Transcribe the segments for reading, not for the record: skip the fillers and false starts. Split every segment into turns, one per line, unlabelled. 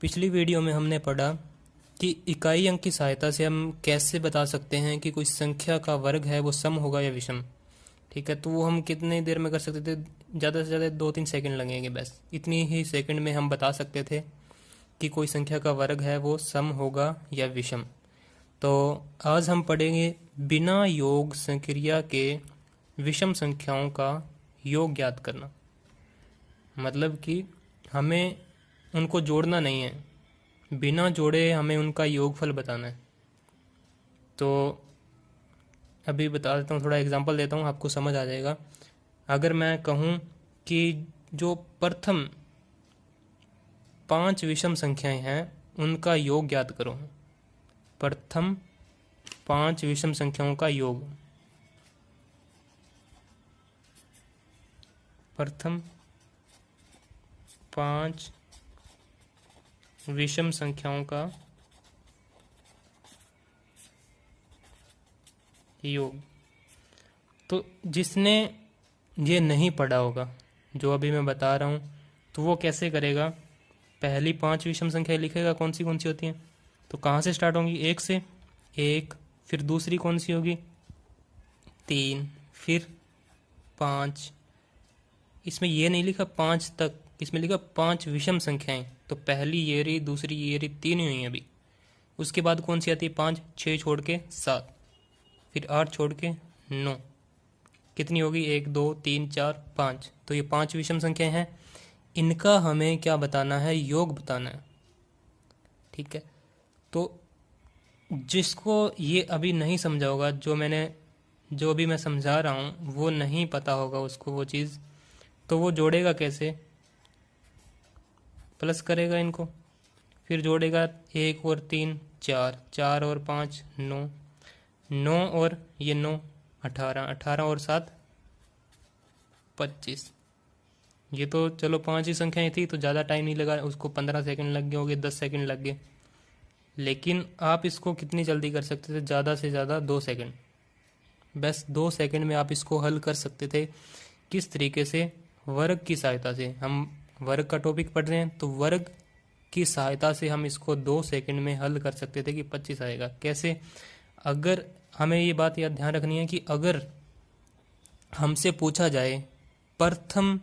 पिछली वीडियो में हमने पढ़ा कि इकाई अंक की सहायता से हम कैसे बता सकते हैं कि कोई संख्या का वर्ग है वो सम होगा या विषम। ठीक है, तो वो हम कितनी देर में कर सकते थे? ज़्यादा से ज़्यादा 2-3 सेकंड लगेंगे, बस इतनी ही सेकंड में हम बता सकते थे कि कोई संख्या का वर्ग है वो सम होगा या विषम। तो आज हम पढ़ेंगे बिना योग संक्रिया के विषम संख्याओं का योग ज्ञात करना। मतलब कि हमें उनको जोड़ना नहीं है, बिना जोड़े हमें उनका योगफल बताना है। तो अभी बता देता हूँ, थोड़ा एग्जांपल देता हूँ, आपको समझ आ जाएगा। अगर मैं कहूँ कि जो प्रथम 5 विषम संख्याएं हैं उनका योग ज्ञात करो। प्रथम 5 विषम संख्याओं का योग, प्रथम 5 विषम संख्याओं का योग। तो जिसने ये नहीं पढ़ा होगा जो अभी मैं बता रहा हूँ, तो वो कैसे करेगा? पहली 5 विषम संख्या लिखेगा, कौन सी होती हैं। तो कहाँ से स्टार्ट होंगी? 1 से। 1, फिर दूसरी कौन सी होगी? 3, फिर 5। इसमें ये नहीं लिखा 5 तक, इसमें लिखा 5 विषम संख्याएं। तो पहली ये रही, दूसरी ये रही, 3 ही हुई हैं अभी। उसके बाद कौन सी आती है? 5, 6 छोड़ के 7, फिर 8 छोड़ के 9। कितनी होगी? 1, 2, 3, 4, 5। तो ये 5 विषम संख्याएं हैं। इनका हमें क्या बताना है? योग बताना है। ठीक है, तो जिसको ये अभी नहीं समझा होगा, जो अभी मैं समझा रहा हूँ वो नहीं पता होगा उसको वो चीज़, तो वो जोड़ेगा कैसे? प्लस करेगा इनको, फिर जोड़ेगा 1 और 3 4, 4 और 5 9, 9 और ये 9 18, 18 और 7 25। ये तो चलो 5 ही संख्याएं थी तो ज़्यादा टाइम नहीं लगा, उसको 15 सेकंड लग गए होंगे, 10 सेकंड लग गए। लेकिन आप इसको कितनी जल्दी कर सकते थे? ज़्यादा से ज़्यादा 2 सेकंड। बस 2 सेकंड में आप इसको हल कर सकते थे। किस तरीके से? वर्ग की सहायता से। हम वर्ग का टॉपिक पढ़ रहे हैं, तो वर्ग की सहायता से हम इसको 2 सेकंड में हल कर सकते थे कि 25 आएगा। कैसे? अगर हमें ये बात याद ध्यान रखनी है कि अगर हमसे पूछा जाए प्रथम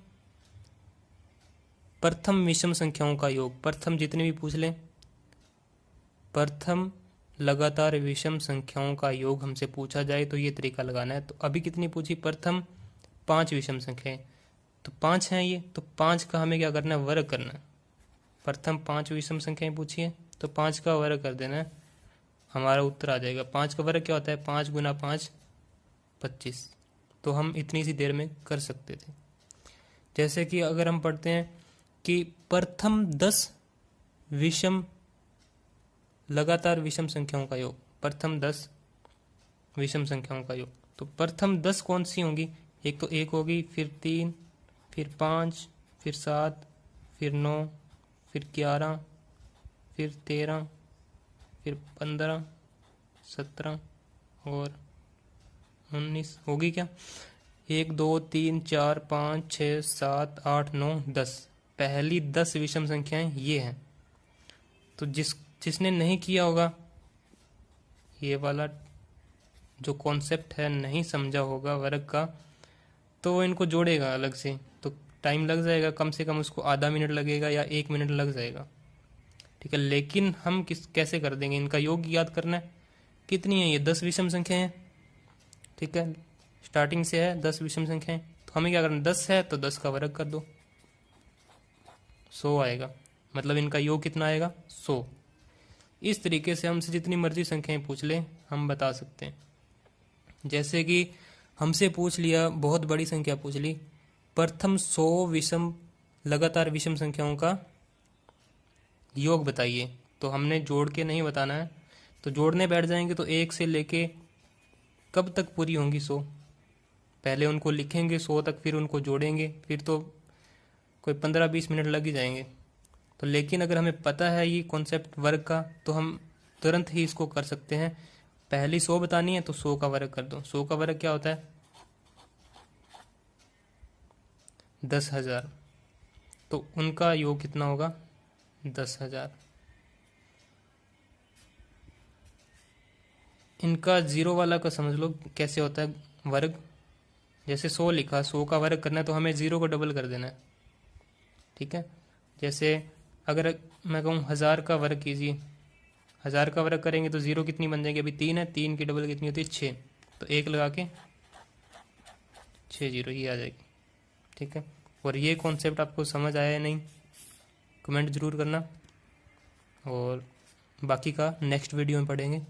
विषम संख्याओं का योग, प्रथम जितने भी पूछ लें, प्रथम लगातार विषम संख्याओं का योग हमसे पूछा जाए तो ये तरीका लगाना है। तो अभी कितनी पूछी? प्रथम 5 विषम संख्याएं, तो 5 हैं ये, तो 5 का हमें क्या करना है? वर्ग करना है। प्रथम 5 विषम संख्याएं पूछी है तो 5 का वर्ग कर देना है, हमारा उत्तर आ जाएगा। 5 का वर्ग क्या होता है? 5 गुना 5 25। तो हम इतनी सी देर में कर सकते थे। जैसे कि अगर हम पढ़ते हैं कि प्रथम 10 विषम लगातार विषम संख्याओं का योग, प्रथम 10 विषम संख्याओं का योग, तो प्रथम 10 कौन सी होंगी? एक तो 1 होगी, फिर 3, फिर 5, फिर 7, फिर 9, फिर 11, फिर 13, फिर 15, 17 और 19 होगी क्या? 1, 2, 3, 4, 5, 6, 7, 8, 9, 10। पहली 10 विषम संख्याएं ये हैं। तो जिसने नहीं किया होगा, ये वाला जो कॉन्सेप्ट है नहीं समझा होगा वर्ग का, तो वो इनको जोड़ेगा अलग से, तो टाइम लग जाएगा, कम से कम उसको आधा मिनट लगेगा या 1 मिनट लग जाएगा। ठीक है, लेकिन हम कैसे कर देंगे? इनका योग याद करना है। कितनी है ये? 10 विषम संख्या है। ठीक है, स्टार्टिंग से है 10 विषम संख्याएं, तो हमें क्या करना? 10 है तो 10 का वर्ग कर दो, 100 आएगा। मतलब इनका योग कितना आएगा? 100। इस तरीके से हमसे जितनी मर्जी संख्याएं पूछ ले हम बता सकते हैं। जैसे कि हमसे पूछ लिया, बहुत बड़ी संख्या पूछ ली, प्रथम 100 विषम लगातार विषम संख्याओं का योग बताइए, तो हमने जोड़ के नहीं बताना है। तो जोड़ने बैठ जाएंगे तो 1 से लेके कब तक पूरी होंगी 100? पहले उनको लिखेंगे 100 तक, फिर उनको जोड़ेंगे, फिर तो कोई 15-20 मिनट लग ही जाएंगे। तो लेकिन अगर हमें पता है ये कॉन्सेप्ट वर्ग का, तो हम तुरंत ही इसको कर सकते हैं। पहली 100 बतानी है तो 100 का वर्ग कर दो। 100 का वर्ग क्या होता है? 10,000। तो उनका योग कितना होगा? 10,000। इनका जीरो वाला का समझ लो कैसे होता है वर्ग। जैसे 100 लिखा, 100 का वर्ग करना है तो हमें जीरो को डबल कर देना है, ठीक है। जैसे अगर मैं कहूँ 1000 का वर्ग कीजिए, 1000 का वर्ग करेंगे तो जीरो कितनी बन जाएगी, अभी 3 है, 3 की डबल कितनी होती है 6, तो 1 लगा के 6 जीरो ये आ जाएगी, ठीक है। और ये कॉन्सेप्ट आपको समझ आया या नहीं कमेंट जरूर करना, और बाकी का नेक्स्ट वीडियो में पढ़ेंगे।